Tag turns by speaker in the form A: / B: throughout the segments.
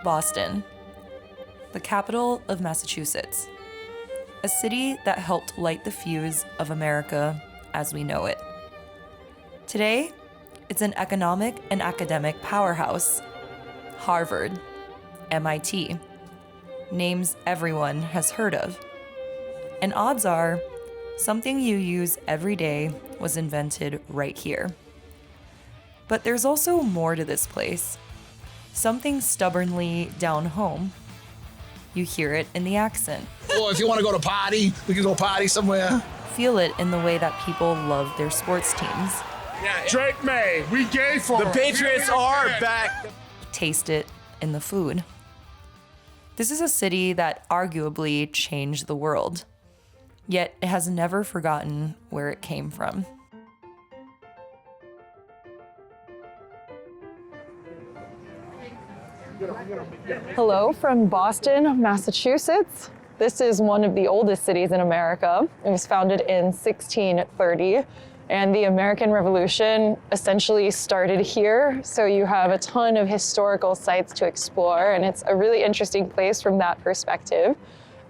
A: Boston, the capital of Massachusetts, a city that helped light the fuse of America as we know it. Today, it's an economic and academic powerhouse. Harvard, MIT, names everyone has heard of. And odds are, something you use every day was invented right here. But there's also more to this place. Something stubbornly down home. You hear it in the accent.
B: Well, if you want to go to party, we can go party somewhere.
A: Feel it in the way that people love their sports teams.
C: Yeah, Drake May, we gay for
D: the Patriots are back.
A: Taste it in the food. This is a city that arguably changed the world, yet it has never forgotten where it came from.
E: Hello from Boston, Massachusetts. This is one of the oldest cities in America. It was founded in 1630, and the American Revolution essentially started here. So you have a ton of historical sites to explore, and it's a really interesting place from that perspective.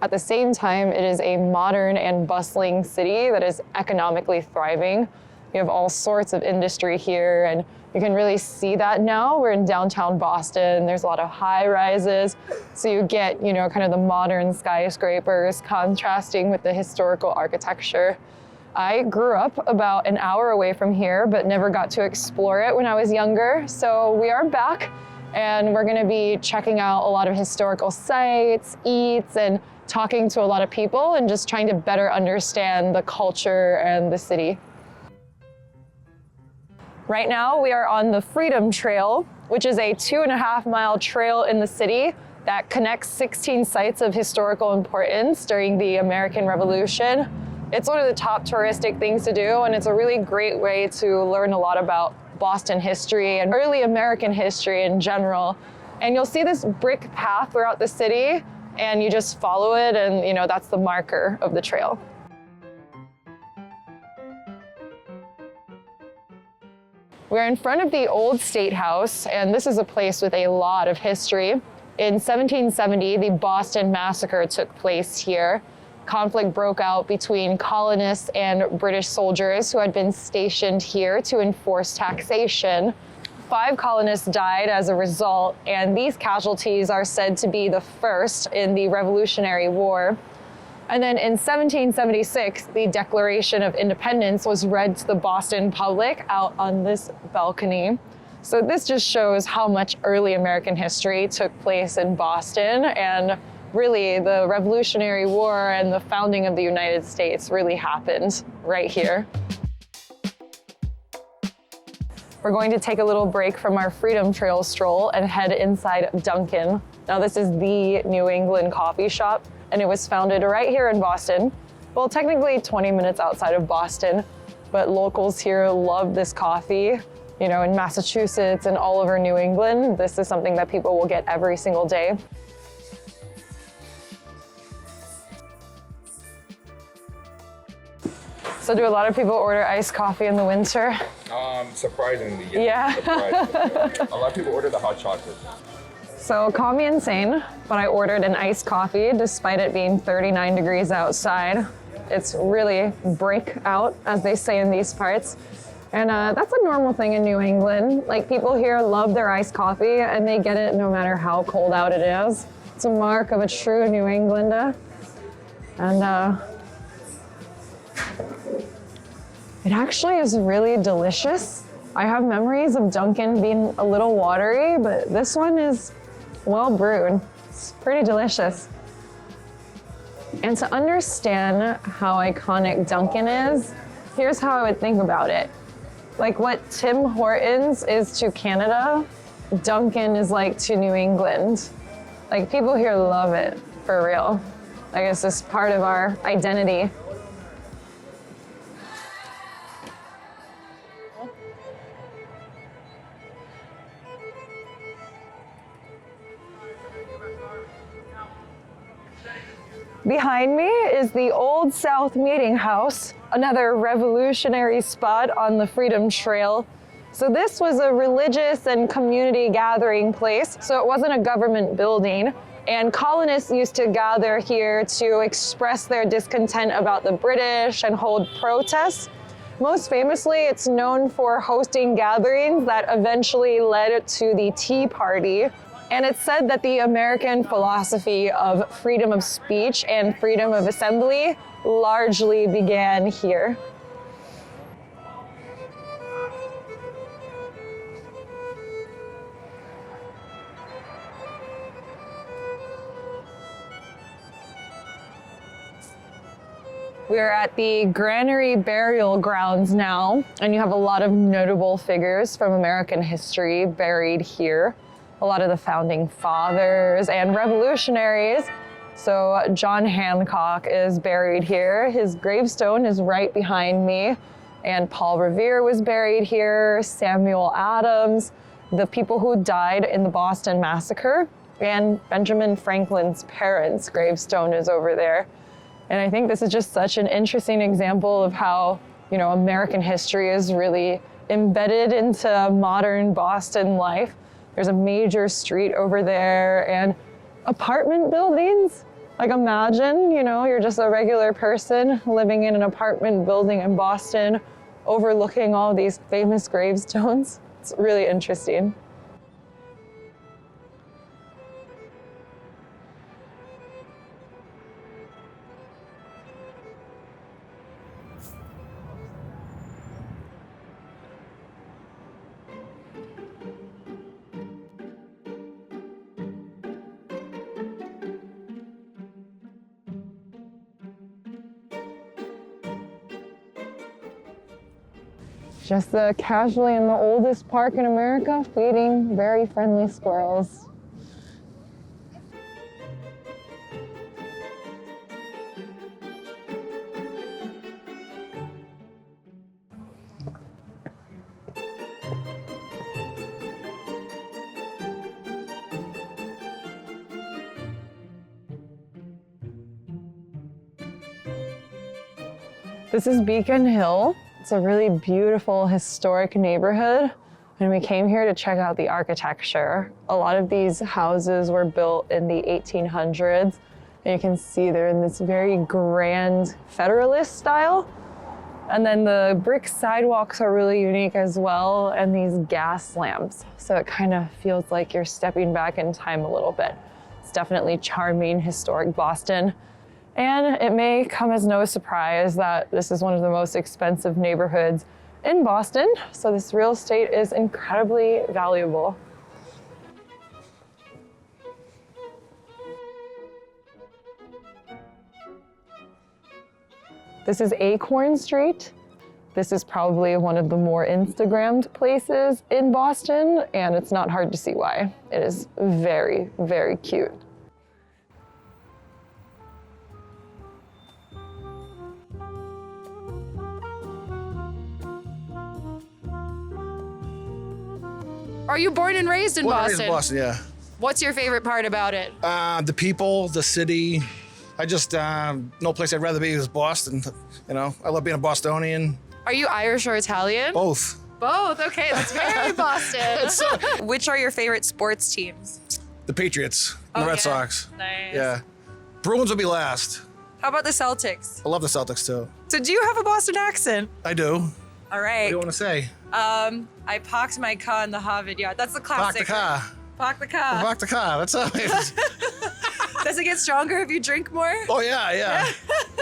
E: At the same time, it is a modern and bustling city that is economically thriving. You have all sorts of industry here, and you can really see that now. We're in downtown Boston. There's a lot of high rises. So you get, kind of the modern skyscrapers contrasting with the historical architecture. I grew up about an hour away from here, but never got to explore it when I was younger. So we are back, and we're gonna be checking out a lot of historical sites, eats, and talking to a lot of people, and just trying to better understand the culture and the city. Right now, we are on the Freedom Trail, which is a 2.5-mile trail in the city that connects 16 sites of historical importance during the American Revolution. It's one of the top touristic things to do, and it's a really great way to learn a lot about Boston history and early American history in general. And you'll see this brick path throughout the city, and you just follow it, and that's the marker of the trail. We're in front of the old State House, and this is a place with a lot of history. In 1770, the Boston Massacre took place here. Conflict broke out between colonists and British soldiers who had been stationed here to enforce taxation. 5 colonists died as a result, and these casualties are said to be the first in the Revolutionary War. And then in 1776, the Declaration of Independence was read to the Boston public out on this balcony. So this just shows how much early American history took place in Boston, and really the Revolutionary War and the founding of the United States really happened right here. We're going to take a little break from our Freedom Trail stroll and head inside Dunkin. Now this is the New England coffee shop, and it was founded right here in Boston. Well, technically 20 minutes outside of Boston, but locals here love this coffee. In Massachusetts and all over New England, this is something that people will get every single day. So do a lot of people order iced coffee in the winter?
F: Surprisingly,
E: yeah.
F: Surprisingly. A lot of people order the hot chocolate.
E: So call me insane, but I ordered an iced coffee despite it being 39 degrees outside. It's really break out, as they say in these parts. And that's a normal thing in New England. Like, people here love their iced coffee, and they get it no matter how cold out it is. It's a mark of a true New Englander. And it actually is really delicious. I have memories of Dunkin being a little watery, but this one is well brewed. It's pretty delicious. And to understand how iconic Dunkin is, here's how I would think about it. Like what Tim Hortons is to Canada, Dunkin is like to New England. Like, people here love it, for real. I guess it's part of our identity. Behind me is the Old South Meeting House, another revolutionary spot on the Freedom Trail. So this was a religious and community gathering place, so it wasn't a government building. And colonists used to gather here to express their discontent about the British and hold protests. Most famously, it's known for hosting gatherings that eventually led to the Tea Party. And it's said that the American philosophy of freedom of speech and freedom of assembly largely began here. We're at the Granary Burial Grounds now, and you have a lot of notable figures from American history buried here. A lot of the founding fathers and revolutionaries. So John Hancock is buried here. His gravestone is right behind me. And Paul Revere was buried here, Samuel Adams, the people who died in the Boston Massacre, and Benjamin Franklin's parents' gravestone is over there. And I think this is just such an interesting example of how, American history is really embedded into modern Boston life. There's a major street over there and apartment buildings. Like imagine, you're just a regular person living in an apartment building in Boston, overlooking all these famous gravestones. It's really interesting. Just casually in the oldest park in America, feeding very friendly squirrels. This is Beacon Hill. It's a really beautiful historic neighborhood, and we came here to check out the architecture. A lot of these houses were built in the 1800s, and you can see they're in this very grand Federalist style. And then the brick sidewalks are really unique as well, and these gas lamps. So it kind of feels like you're stepping back in time a little bit. It's definitely charming, historic Boston. And it may come as no surprise that this is one of the most expensive neighborhoods in Boston, so this real estate is incredibly valuable. This is Acorn Street. This is probably one of the more Instagrammed places in Boston, and it's not hard to see why. It is very, very cute.
G: Are you born and raised in Boston?
B: Raised in Boston, yeah.
G: What's your favorite part about it?
B: The people, the city. I just, no place I'd rather be is Boston. I love being a Bostonian.
G: Are you Irish or Italian?
B: Both.
G: Both, okay, that's very Boston.
A: Which are your favorite sports teams?
B: The Patriots and the Red Sox.
G: Nice.
B: Yeah. Bruins will be last.
A: How about the Celtics?
B: I love the Celtics too.
A: So do you have a Boston accent?
B: I do.
A: All
B: What
A: right.
B: do you want to say?
A: I parked my car in the Harvard yard. That's the
B: Park
A: classic.
B: the car.
A: Park the car.
B: Park the car. That's all it is.
A: Does it get stronger if you drink more?
B: Oh, yeah.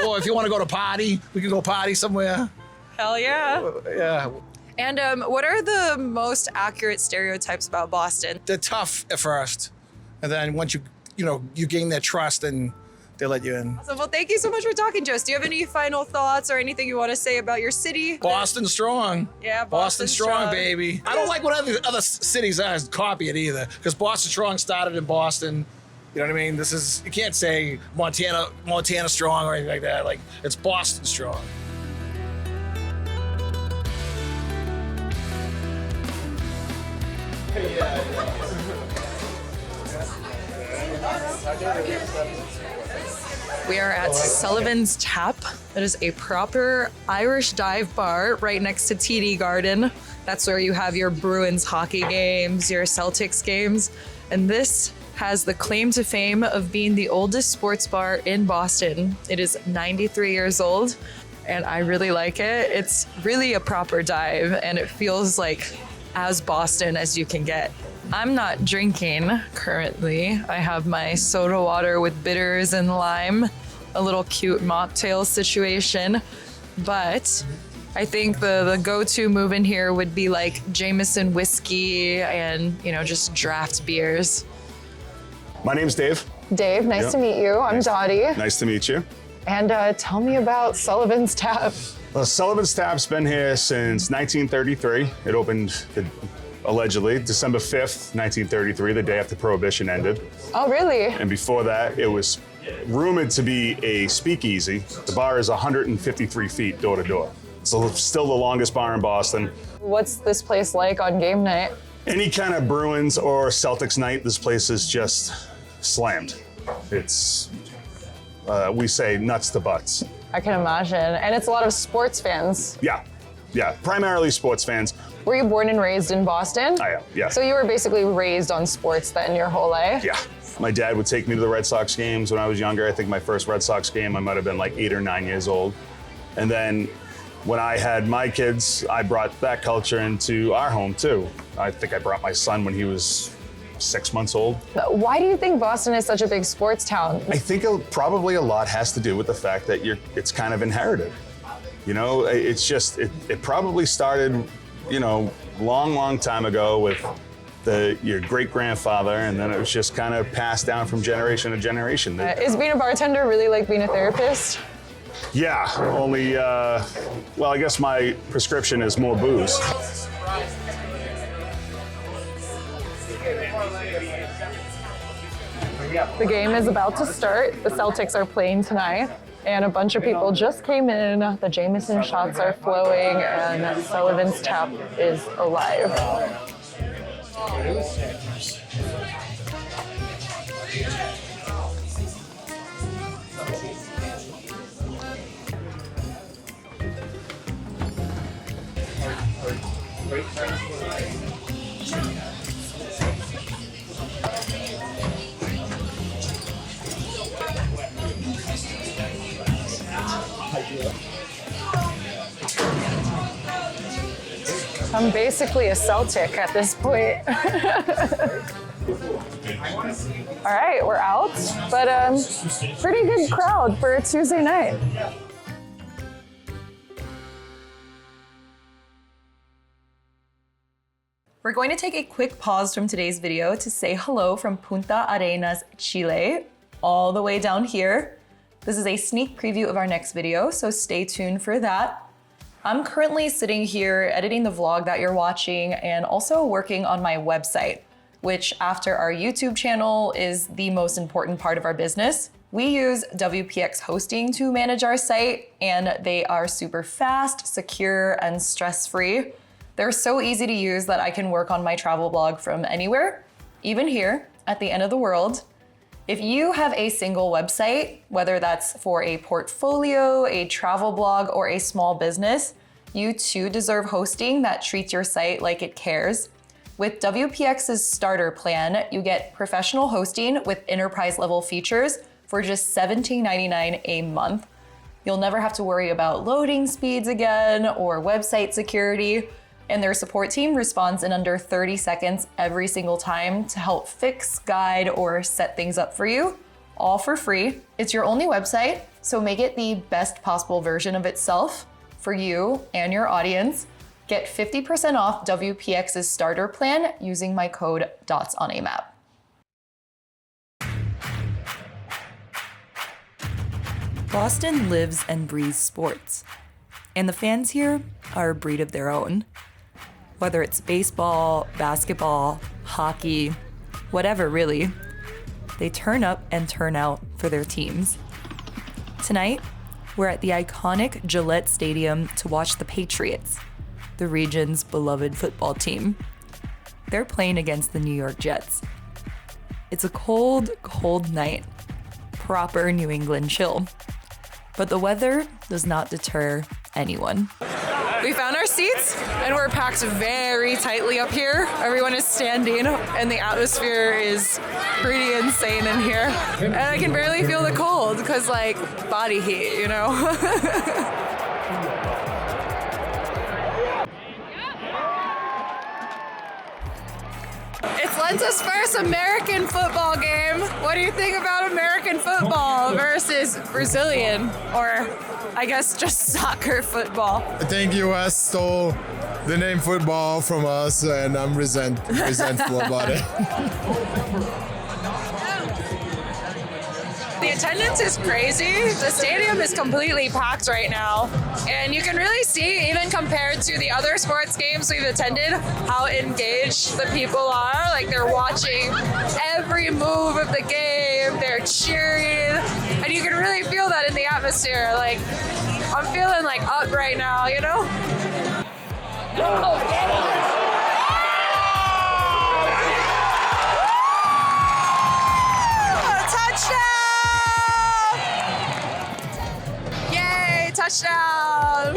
B: Or if you want to go to party, we can go party somewhere.
A: Hell yeah.
B: Yeah.
A: And what are the most accurate stereotypes about Boston?
B: They're tough at first. And then once you gain their trust and they let you in.
A: So, well, thank you so much for talking to us. Do you have any final thoughts or anything you want to say about your city?
B: Boston strong.
A: Yeah,
B: Boston strong, baby. I don't like what other cities are copy it either, because Boston strong started in Boston. You know what I mean? You can't say Montana strong or anything like that. Like, it's Boston strong.
A: We are at Sullivan's Tap. It is a proper Irish dive bar right next to TD Garden. That's where you have your Bruins hockey games, your Celtics games. And this has the claim to fame of being the oldest sports bar in Boston. It is 93 years old, and I really like it. It's really a proper dive, and it feels like as Boston as you can get. I'm not drinking currently. I have my soda water with bitters and lime, a little cute mocktail situation, but I think the go-to move in here would be like Jameson whiskey and, just draft beers.
C: My name's Dave.
E: Dave, nice to meet you. I'm Dottie.
C: Nice to meet you.
E: And tell me about Sullivan's Tap.
C: Well, Sullivan's Tap's been here since 1933. It opened, allegedly, December 5th, 1933, the day after Prohibition ended.
E: Oh, really?
C: And before that, it was rumored to be a speakeasy. The bar is 153 feet door to door. It's still the longest bar in Boston.
E: What's this place like on game night?
C: Any kind of Bruins or Celtics night, this place is just slammed. It's, we say nuts to butts.
E: I can imagine. And it's a lot of sports fans.
C: Yeah, primarily sports fans.
E: Were you born and raised in Boston?
C: I am, yeah.
E: So you were basically raised on sports then your whole life?
C: Yeah. My dad would take me to the Red Sox games when I was younger. I think my first Red Sox game, I might have been like 8 or 9 years old. And then when I had my kids, I brought that culture into our home too. I think I brought my son when he was 6 months old.
E: Why do you think Boston is such a big sports town?
C: I think probably a lot has to do with the fact that it's kind of inherited. It's just, it probably started, long time ago with your great-grandfather, and then it was just kind of passed down from generation to generation.
E: Is being a bartender really like being a therapist?
C: Yeah, only, well, I guess my prescription is more booze.
E: The game is about to start. The Celtics are playing tonight, and a bunch of people just came in. The Jameson shots are flowing, and Sullivan's Tap is alive. I'm basically a Celtic at this point. All right, we're out, but pretty good crowd for a Tuesday night.
A: We're going to take a quick pause from today's video to say hello from Punta Arenas, Chile, all the way down here. This is a sneak preview of our next video, so stay tuned for that. I'm currently sitting here editing the vlog that you're watching and also working on my website, which after our YouTube channel is the most important part of our business. We use WPX hosting to manage our site, and they are super fast, secure, and stress-free. They're so easy to use that I can work on my travel blog from anywhere, even here at the end of the world. If you have a single website, whether that's for a portfolio, a travel blog, or a small business, you too deserve hosting that treats your site like it cares. With WPX's starter plan, you get professional hosting with enterprise level features for just $17.99 a month. You'll never have to worry about loading speeds again or website security. And their support team responds in under 30 seconds every single time to help fix, guide, or set things up for you, all for free. It's your only website, so make it the best possible version of itself for you and your audience. Get 50% off WPX's starter plan using my code DOTSONAMAP. Boston lives and breathes sports, and the fans here are a breed of their own. Whether it's baseball, basketball, hockey, whatever really, they turn up and turn out for their teams. Tonight, we're at the iconic Gillette Stadium to watch the Patriots, the region's beloved football team. They're playing against the New York Jets. It's a cold, cold night, proper New England chill. But the weather does not deter anyone. We found our
E: seats, and we're packed very tightly up here. Everyone is standing, and the atmosphere is pretty insane in here. And I can barely feel the cold because, like, body heat, you know? It's Lensa's first American football game. What do you think about American football versus Brazilian, or I guess just soccer football?
H: I think US stole the name football from us, and I'm resentful about it.
E: The attendance is crazy. The stadium is completely packed right now. And you can really see, even compared to the other sports games we've attended, how engaged the people are. Like, they're watching every move of the game, they're cheering, and you can really feel that in the atmosphere. Like, I'm feeling like up right now, you know? Touchdown!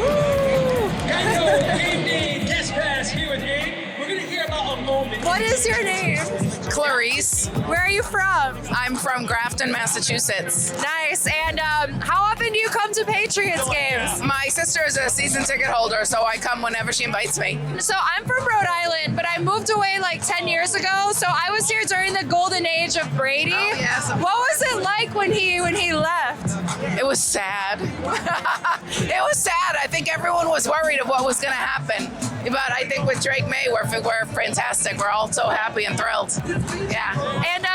E: What is your name?
I: Clarice.
E: Where are you from?
I: I'm from Grafton, Massachusetts.
E: Nice. And how often do you come to Patriots games?
I: My sister is a season ticket holder, so I come whenever she invites me.
E: So I'm from Rhode Island, but I moved away like 10 years ago. So I was here during the golden age of Brady.
I: Oh, yes.
E: What was it like when he left?
I: It was sad. It was sad. I think everyone was worried of what was going to happen. But I think with Drake May, we're fantastic. We're all so happy and thrilled. Yeah.
E: And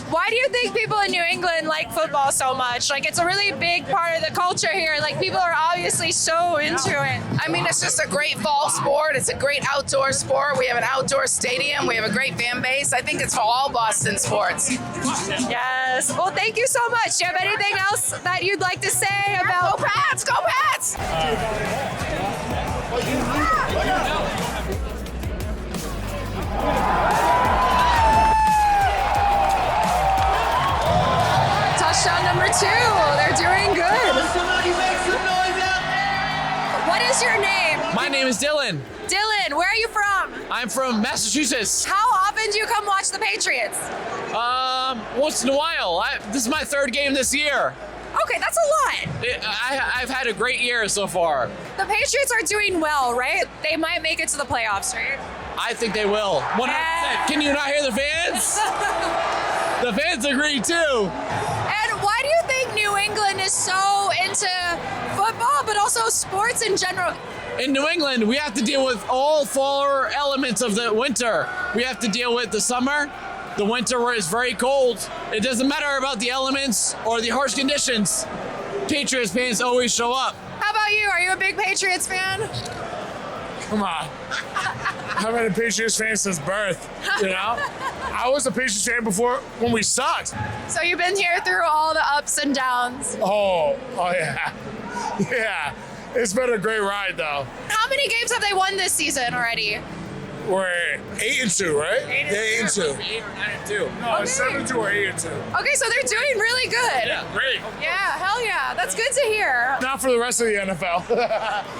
E: why do you think people in New England like football so much? Like, it's a really big part of the culture here. Like, people are obviously so into it.
I: I mean, it's just a great fall sport. It's a great outdoor sport. We have an outdoor stadium. We have a great fan base. I think it's for all Boston sports.
E: Yes. Well, thank you so much. Do you have anything else that you'd like to say about?
I: Go Pats! Go Pats!
E: Touchdown number 2. They're doing good. What is your name?
D: My name is Dylan.
E: Dylan, where are you from?
D: I'm from Massachusetts.
E: How often do you come watch the Patriots?
D: Once in a while. This is my 3rd game this year.
E: Okay, that's a lot.
D: I've had a great year so far.
E: The Patriots are doing well, right? They might make it to the playoffs, right?
D: I think they will. 100%.
E: Yeah.
D: Can you not hear the fans? The fans agree too.
E: And why do you think New England is so into football, but also sports in general?
D: In New England, we have to deal with all 4 elements of the winter. We have to deal with the summer, the winter where it's very cold. It doesn't matter about the elements or the harsh conditions. Patriots fans always show up.
E: How about you? Are you a big Patriots fan?
J: Come on. I've been a Patriots fan since birth, you know? I was a Patriots fan before when we sucked.
E: So you've been here through all the ups and downs.
J: Oh yeah. Yeah. It's been a great ride though.
E: How many games have they won this season already?
J: We're 8-2, right? 8-2.
D: 8 or 9-2.
J: No, it's 7-2 or 8-2.
E: Okay, so they're doing really good.
J: Yeah, great.
E: Yeah, hell yeah. That's good to hear.
J: Not for the rest of the NFL.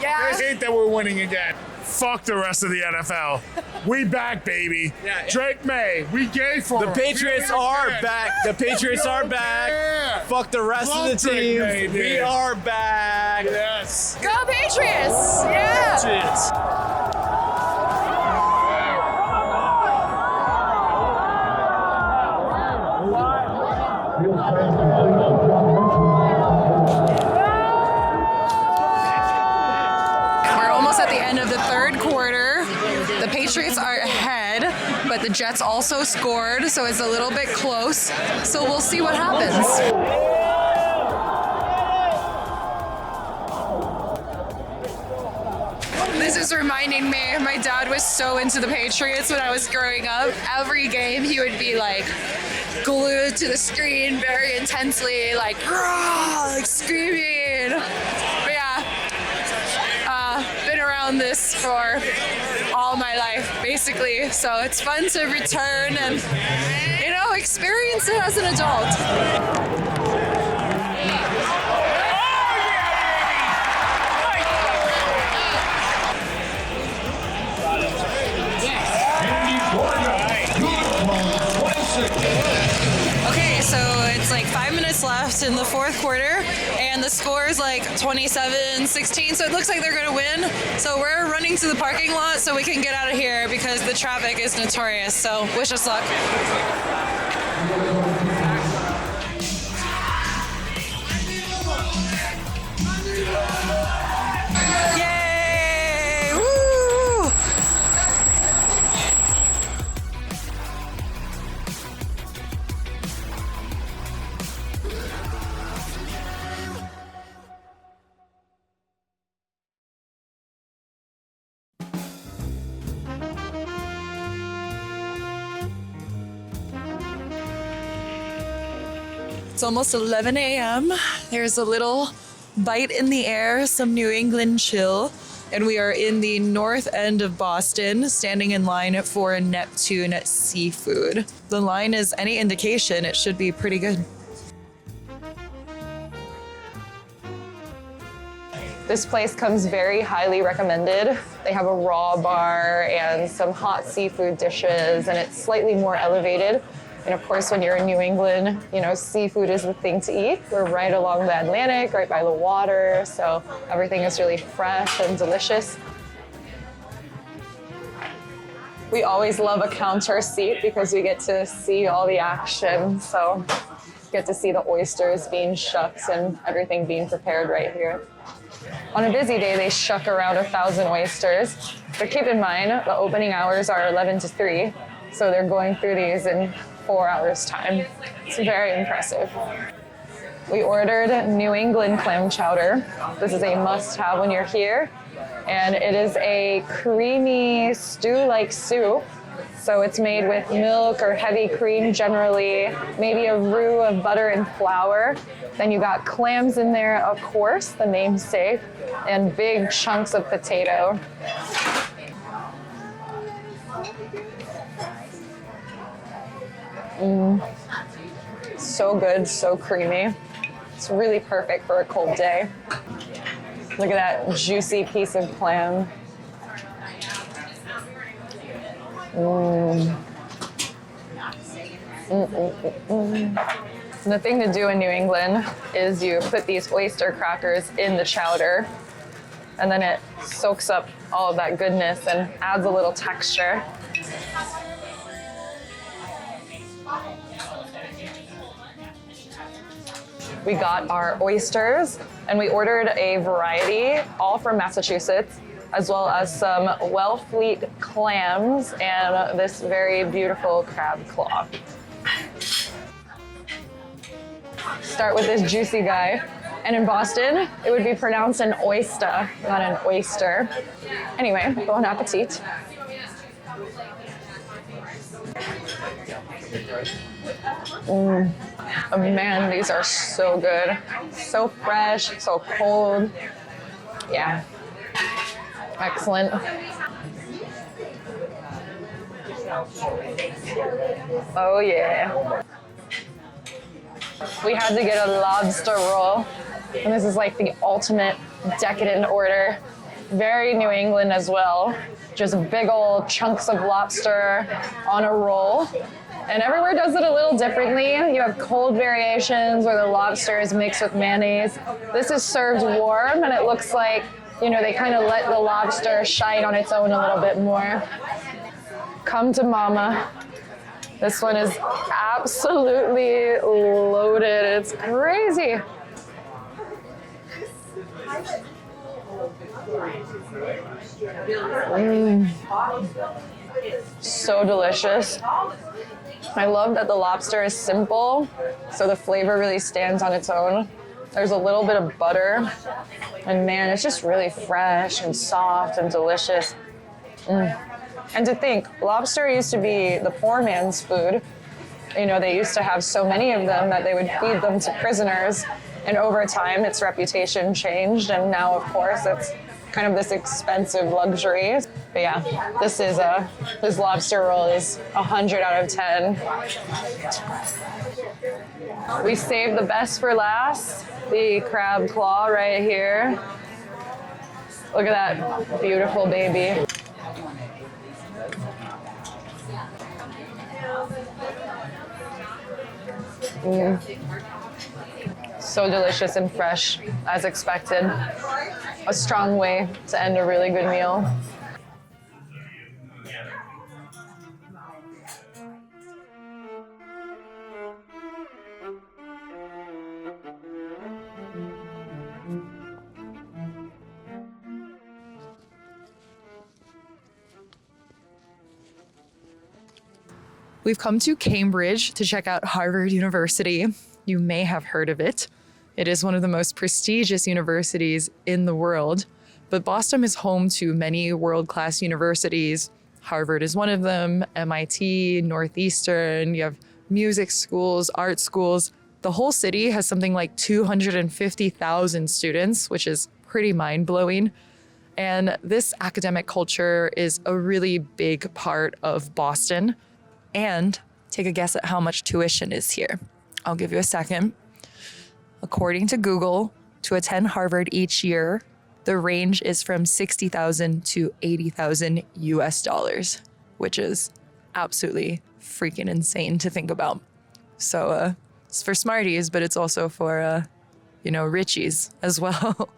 E: Yeah.
J: I hate that we're winning again. Fuck the rest of the NFL. We back, baby.
D: Yeah.
J: Drake May, we gay for
D: The
J: him.
D: Patriots are back. The Patriots are back.
J: Yeah.
D: Fuck the rest
J: Love
D: of the
J: Drake
D: teams.
J: May, dude.
D: We are back.
J: Yes.
E: Go Patriots! Yeah.
J: Patriots.
E: We're almost at the end of the 3rd quarter. The Patriots are ahead, but the Jets also scored, so it's a little bit close. So we'll see what happens. This is reminding me, my dad was so into the Patriots when I was growing up. Every game he would be like glued to the screen very intensely, like, "Rah!" like screaming. But yeah, been around this for all my life, basically. So it's fun to return and, you know, experience it as an adult.
K: 5 minutes left in the fourth quarter, and the score is like 27-16, so it looks like they're going to win. So we're running to the parking lot so we can get out of here because the traffic is notorious. So wish us luck. Yay! Woo! It's almost 11 a.m. There's a little bite in the air, some New England chill, and we are in the north end of Boston, standing in line for Neptune Seafood. The line is any indication, it should be pretty good.
E: This place comes very highly recommended. They have a raw bar and some hot seafood dishes, and it's slightly more elevated. And of course, when you're in New England, you know, seafood is the thing to eat. We're right along the Atlantic, right by the water, so everything is really fresh and delicious. We always love a counter seat because we get to see all the action. So get to see the oysters being shucked and everything being prepared right here. On a busy day, they shuck around 1,000 oysters. But keep in mind, the opening hours are 11 to 3, so they're going through these in 4 hours time. It's very impressive. We ordered New England clam chowder. This is a must-have when you're here. And it is a creamy stew-like soup. So it's made with milk or heavy cream generally, maybe a roux of butter and flour. Then you got clams in there, of course, the namesake, and big chunks of potato. So good, so creamy. It's really perfect for a cold day. Look at that juicy piece of clam. The thing to do in New England is you put these oyster crackers in the chowder, and then it soaks up all of that goodness and adds a little texture. We got our oysters, and we ordered a variety, all from Massachusetts, as well as some Wellfleet clams and this very beautiful crab claw. Start with this juicy guy. And in Boston, it would be pronounced an oyster, not an oyster. Anyway, bon appetit. Oh man, these are so good. So fresh, so cold. Yeah, excellent. Oh yeah. We had to get a lobster roll, and this is like the ultimate decadent order. Very New England as well. Just big old chunks of lobster on a roll. And everywhere does it a little differently. You have cold variations where the lobster is mixed with mayonnaise. This is served warm, and it looks like, you know, they kind of let the lobster shine on its own a little bit more. Come to mama. This one is absolutely loaded. It's crazy. So delicious. I love that the lobster is simple, so the flavor really stands on its own. There's a little bit of butter, and man, it's just really fresh and soft and delicious. And to think, lobster used to be the poor man's food. You know, they used to have so many of them that they would feed them to prisoners, and over time, its reputation changed, and now, of course, it's kind of this expensive luxury. But yeah, this lobster roll is 100 out of 10. We saved the best for last, the crab claw right here. Look at that beautiful baby. So delicious and fresh, as expected. A strong way to end a really good meal.
K: We've come to Cambridge to check out Harvard University. You may have heard of it. It is one of the most prestigious universities in the world, but Boston is home to many world-class universities. Harvard is one of them, MIT, Northeastern, you have music schools, art schools. The whole city has something like 250,000 students, which is pretty mind-blowing. And this academic culture is a really big part of Boston. And take a guess at how much tuition is here. I'll give you a second. According to Google, to attend Harvard each year, the range is from $60,000 to $80,000 US, which is absolutely freaking insane to think about. So it's for smarties, but it's also for, richies as well.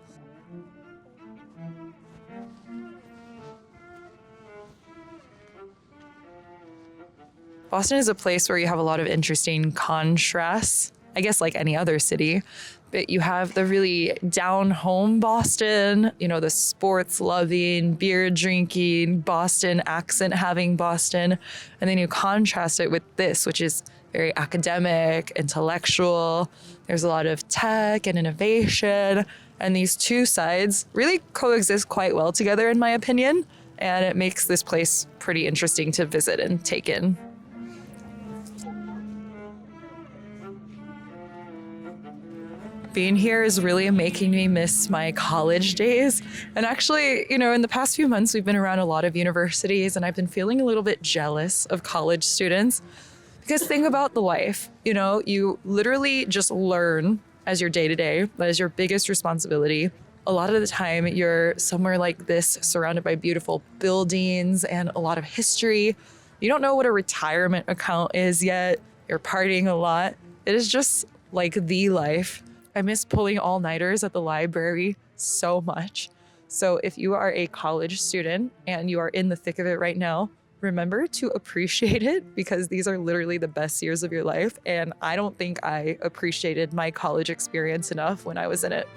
K: Boston is a place where you have a lot of interesting contrasts, I guess like any other city, but you have the really down-home Boston, the sports-loving, beer-drinking, Boston accent-having Boston, and then you contrast it with this, which is very academic, intellectual. There's a lot of tech and innovation, and these two sides really coexist quite well together, in my opinion, and it makes this place pretty interesting to visit and take in. Being here is really making me miss my college days. And actually, in the past few months, we've been around a lot of universities and I've been feeling a little bit jealous of college students. Because think about the life, you literally just learn as your day-to-day. That is your biggest responsibility. A lot of the time, you're somewhere like this, surrounded by beautiful buildings and a lot of history. You don't know what a retirement account is yet. You're partying a lot. It is just like the life. I miss pulling all-nighters at the library so much. So if you are a college student and you are in the thick of it right now, remember to appreciate it because these are literally the best years of your life. And I don't think I appreciated my college experience enough when I was in it.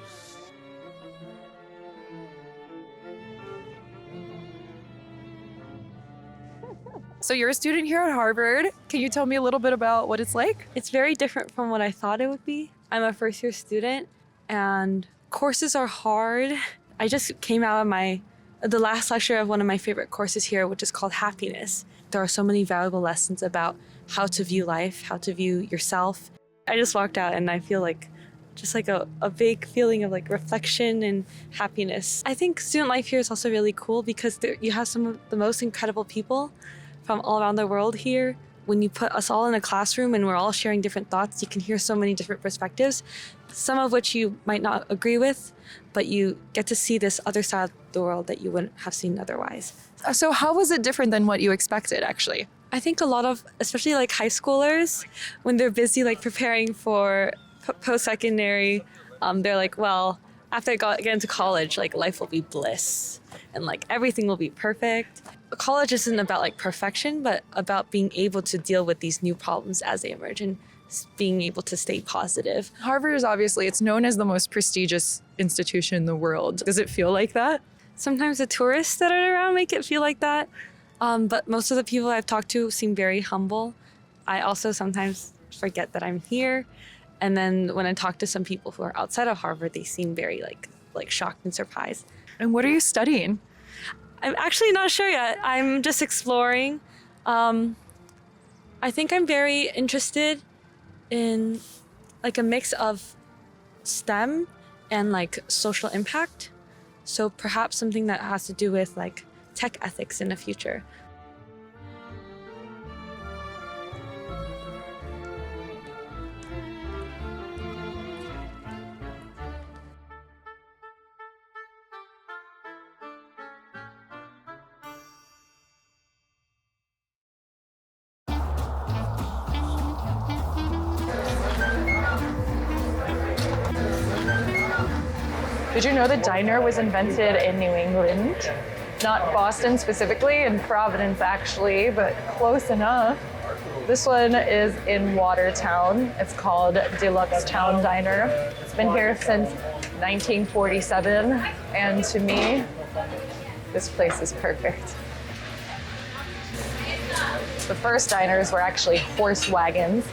K: So you're a student here at Harvard. Can you tell me a little bit about what it's like?
L: It's very different from what I thought it would be. I'm a first-year student, and courses are hard. I just came out of the last lecture of one of my favorite courses here, which is called Happiness. There are so many valuable lessons about how to view life, how to view yourself. I just walked out, and I feel like just like a big feeling of like reflection and happiness. I think student life here is also really cool because you have some of the most incredible people from all around the world here. When you put us all in a classroom and we're all sharing different thoughts, you can hear so many different perspectives, some of which you might not agree with, but you get to see this other side of the world that you wouldn't have seen otherwise.
K: So how was it different than what you expected, actually?
L: I think a lot of, especially like high schoolers, when they're busy like preparing for post-secondary, they're like, well, after I get into college, like life will be bliss and like everything will be perfect. College isn't about like perfection, but about being able to deal with these new problems as they emerge and being able to stay positive.
K: Harvard is obviously, it's known as the most prestigious institution in the world. Does it feel like that?
L: Sometimes the tourists that are around make it feel like that. But most of the people I've talked to seem very humble. I also sometimes forget that I'm here. And then when I talk to some people who are outside of Harvard, they seem very like shocked and surprised.
K: And what are you studying?
L: I'm actually not sure yet. I'm just exploring. I think I'm very interested in like a mix of STEM and like social impact. So perhaps something that has to do with like tech ethics in the future.
E: Did you know the diner was invented in New England? Not Boston specifically, in Providence actually, but close enough. This one is in Watertown. It's called Deluxe Town Diner. It's been here since 1947, and to me, this place is perfect. The first diners were actually horse wagons.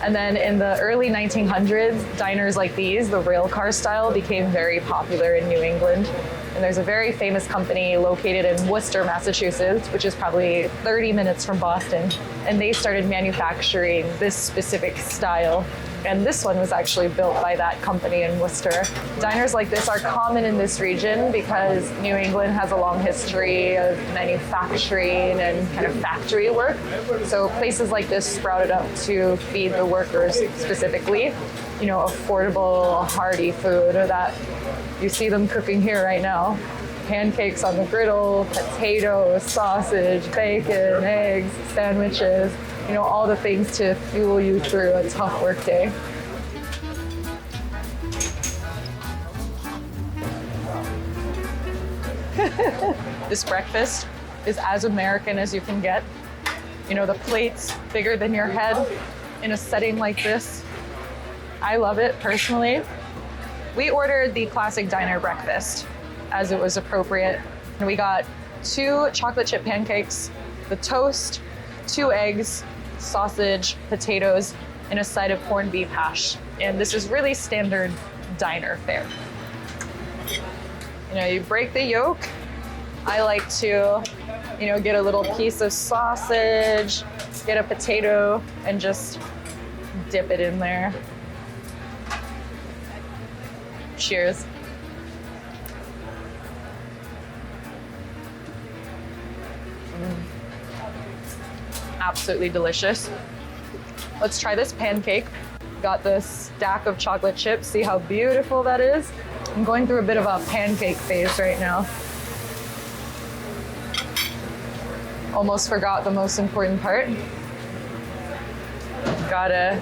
E: And then in the early 1900s, diners like these, the rail car style, became very popular in New England. And there's a very famous company located in Worcester, Massachusetts, which is probably 30 minutes from Boston. And they started manufacturing this specific style. And this one was actually built by that company in Worcester. Diners like this are common in this region because New England has a long history of manufacturing and kind of factory work. So places like this sprouted up to feed the workers specifically, you know, affordable, hearty food that you see them cooking here right now. Pancakes on the griddle, potatoes, sausage, bacon, eggs, sandwiches, you know, all the things to fuel you through a tough work day. This breakfast is as American as you can get. You know, the plates bigger than your head in a setting like this. I love it personally. We ordered the classic diner breakfast as it was appropriate. And we got 2 chocolate chip pancakes, the toast, 2 eggs, sausage, potatoes, and a side of corned beef hash. And this is really standard diner fare. You know, you break the yolk. I like to, you know, get a little piece of sausage, get a potato, and just dip it in there. Cheers. Absolutely delicious. Let's try this pancake. Got this stack of chocolate chips. See how beautiful that is? I'm going through a bit of a pancake phase right now. Almost forgot the most important part. Gotta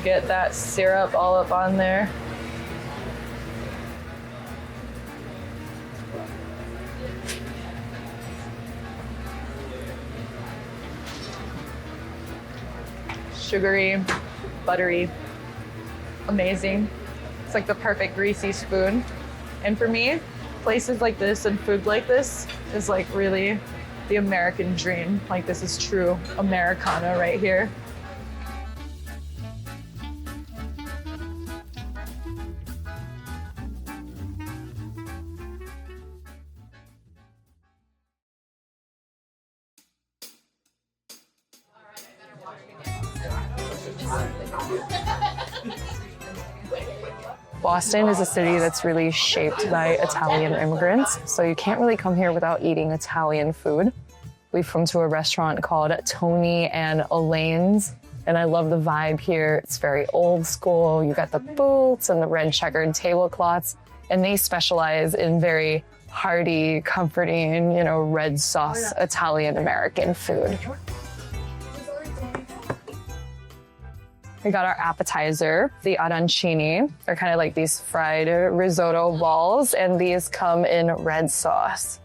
E: get that syrup all up on there. Sugary, buttery, amazing. It's like the perfect greasy spoon. And for me, places like this and food like this is like really the American dream. Like this is true Americana right here. Boston is a city that's really shaped by Italian immigrants, so you can't really come here without eating Italian food. We've come to a restaurant called Tony and Elaine's, and I love the vibe here. It's very old school. You got the boots and the red checkered tablecloths, and they specialize in very hearty, comforting, you know, red sauce Italian American food. We got our appetizer, the arancini. They're kind of like these fried risotto balls, and these come in red sauce.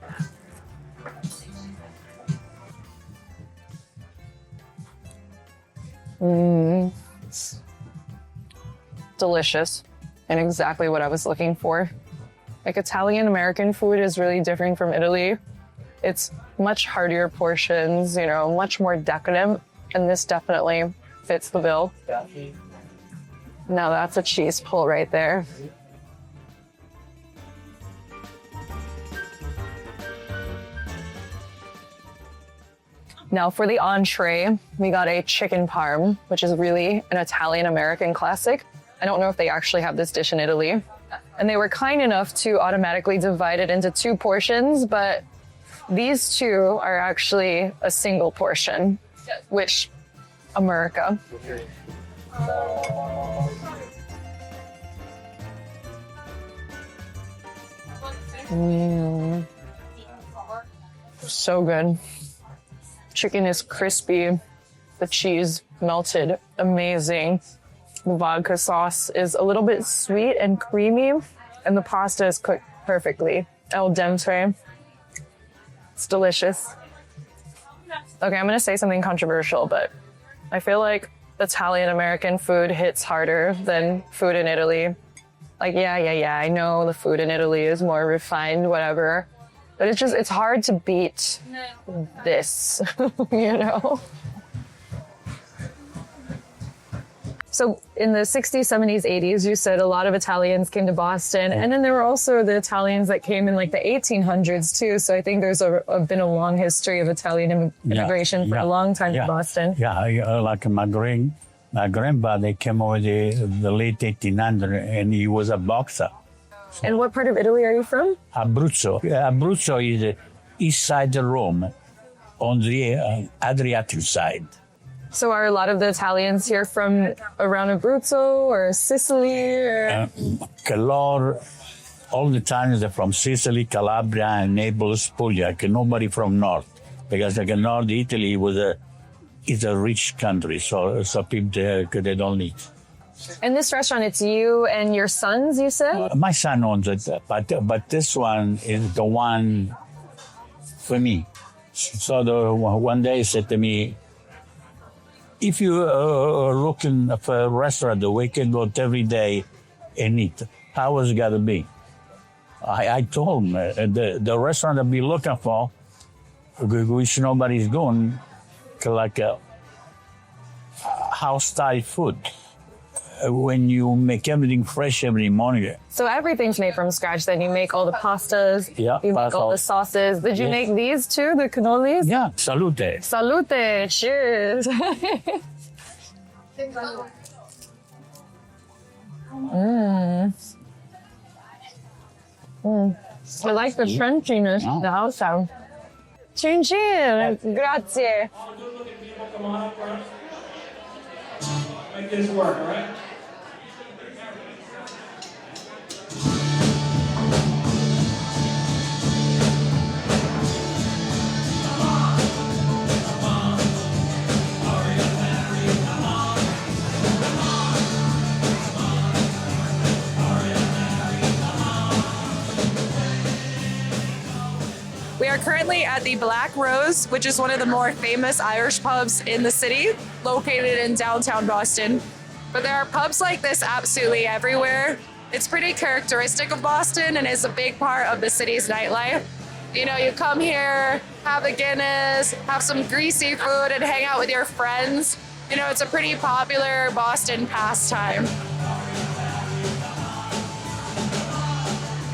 E: Delicious, and exactly what I was looking for. Like Italian American food is really different from Italy. It's much heartier portions, you know, much more decadent, and this definitely fits the bill. Now that's a cheese pull right there. Now for the entree, we got a chicken parm, which is really an Italian-American classic. I don't know if they actually have this dish in Italy. And they were kind enough to automatically divide it into 2 portions, but these 2 are actually a single portion, which America. So good. Chicken is crispy. The cheese melted. Amazing. The vodka sauce is a little bit sweet and creamy. And the pasta is cooked perfectly. Al dente. It's delicious. Okay, I'm gonna say something controversial, but I feel like Italian American food hits harder than food in Italy. Like, yeah, I know the food in Italy is more refined, whatever. But it's hard to beat this, you know? So in the 60s, 70s, 80s, you said a lot of Italians came to Boston. And then there were also the Italians that came in like the 1800s too. So I think there's been a long history of Italian immigration for a long time to Boston.
M: Yeah, like my grandfather came over the late 1800s and he was a boxer.
E: And what part of Italy are you from?
M: Abruzzo. Abruzzo is east side of Rome, on the Adriatic side.
E: So are a lot of the Italians here from around Abruzzo or Sicily? Or?
M: Calor, all the Italians are from Sicily, Calabria, and Naples, Puglia. Nobody from North, because like North Italy is a rich country, so people they don't need.
E: And this restaurant, it's you and your sons, you said?
M: My son owns it, but this one is the one for me. So one day he said to me, if you are looking for a restaurant that we can go to every day and eat, how is it got to be? I told him the restaurant I'll be looking for, which nobody's going, like a house-style food. When you make everything fresh every morning.
E: So everything's made from scratch then? You make all the pastas, you make all the sauces. Did you make these too, the cannolis?
M: Yeah, salute.
E: Salute, cheers. I like the crunchiness of the outside. Chin chin, grazie.
N: Make this work, all right?
K: We are currently at the Black Rose, which is one of the more famous Irish pubs in the city, located in downtown Boston. But there are pubs like this absolutely everywhere. It's pretty characteristic of Boston and is a big part of the city's nightlife. You know, you come here, have a Guinness, have some greasy food, and hang out with your friends. You know, it's a pretty popular Boston pastime.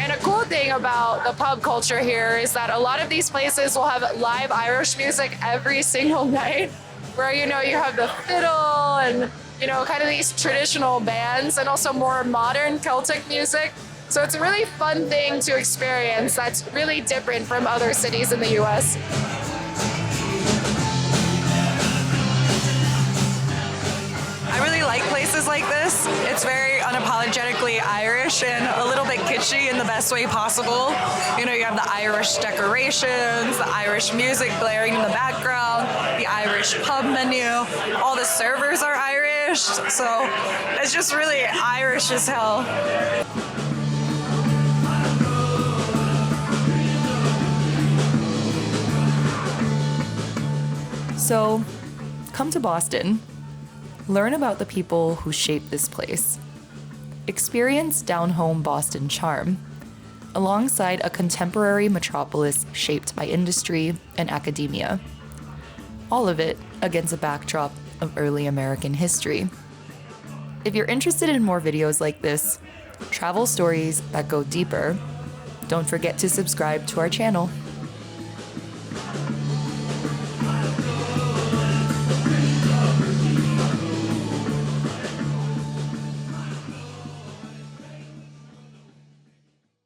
K: And a cool thing about the pub culture here is that a lot of these places will have live Irish music every single night, where, you know, you have the fiddle and, you know, kind of these traditional bands and also more modern Celtic music. So it's a really fun thing to experience that's really different from other cities in the US.
O: I really like places like this. It's very unapologetically Irish and a little bit kitschy in the best way possible. You know, you have the Irish decorations, the Irish music blaring in the background, the Irish pub menu. All the servers are Irish, so it's just really Irish as hell.
A: So, come to Boston. Learn about the people who shaped this place. Experience down-home Boston charm, alongside a contemporary metropolis shaped by industry and academia. All of it against a backdrop of early American history. If you're interested in more videos like this, travel stories that go deeper, don't forget to subscribe to our channel.